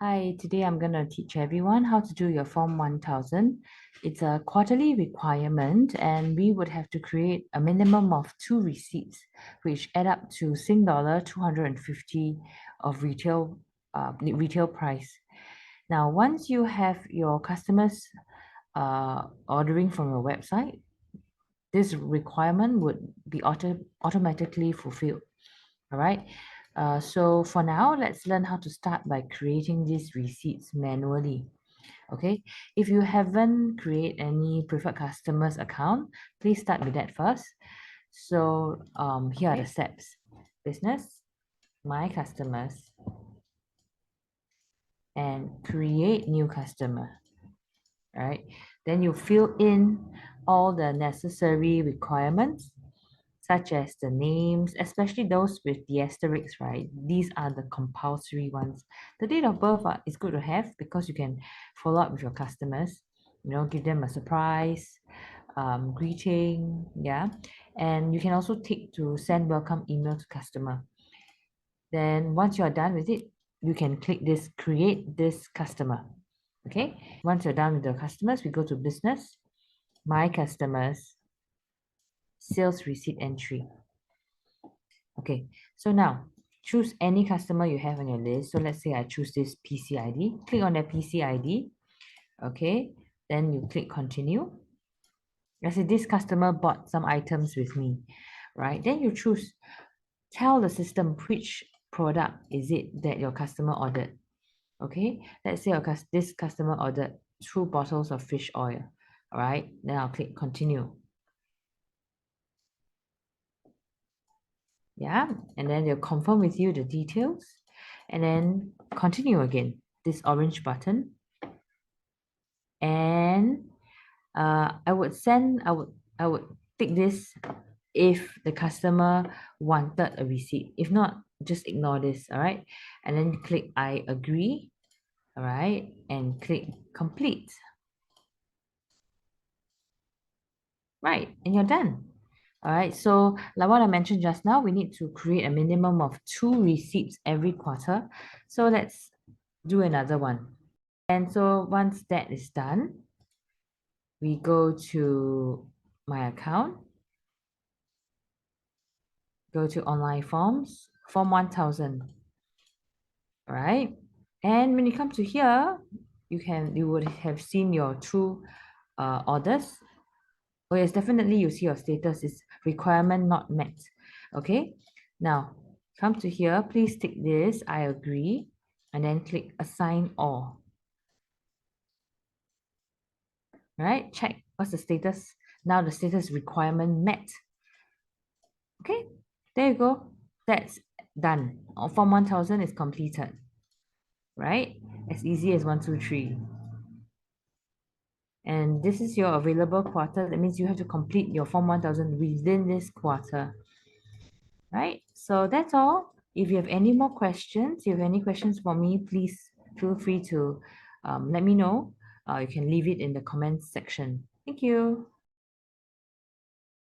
Hi, today I'm going to teach everyone how to do your Form 1000. It's a quarterly requirement and we would have to create a minimum of 2 receipts, which add up to Sing dollar 250 of retail price. Now, once you have your customers ordering from your website, this requirement would be automatically fulfilled. All right. So for now, let's learn how to start by creating these receipts manually. Okay. If you haven't created any preferred customers account, please start with that first. So here are the steps. Business, my customers, and create new customer. All right. Then you fill in all the necessary requirements, such as the names, especially those with the asterisks, right? These are the compulsory ones. The date of birth is good to have because you can follow up with your customers, give them a surprise, greeting, yeah. And you can also tick to send welcome email to customer. Then once you're done with it, you can click this create this customer. Okay, once you're done with the customers, we go to business, my customers, sales receipt entry. Okay, so now choose any customer you have on your list. So let's say I choose this PC ID. Click on that PC ID. Okay, then you click continue. Let's say this customer bought some items with me, right? Then you choose, tell the system which product is it that your customer ordered. Okay, let's say this customer ordered 2 bottles of fish oil. All right, then I'll click continue. Yeah, and then they'll confirm with you the details and then continue again, this orange button. And I would tick this if the customer wanted a receipt. If not, just ignore this. All right, and then click I agree. All right, and click complete. Right, and you're done. All right, so like what I mentioned just now, we need to create a minimum of 2 receipts every quarter. So let's do another one. And so once that is done, we go to my account, go to online forms, form 1000. All right, and when you come to here, you would have seen your 2 orders. Oh yes, definitely you see your status is requirement not met. Okay, now come to here, please tick this, I agree, and then click assign all. All right, check what's the status. Now the status requirement met. Okay, there you go. That's done. Form 1000 is completed. Right? As easy as 1, 2, 3. And this is your available quarter. That means you have to complete your Form 1000 within this quarter. Right? So that's all. If you have any more questions, you have any questions for me, please feel free to let me know. You can leave it in the comments section. Thank you.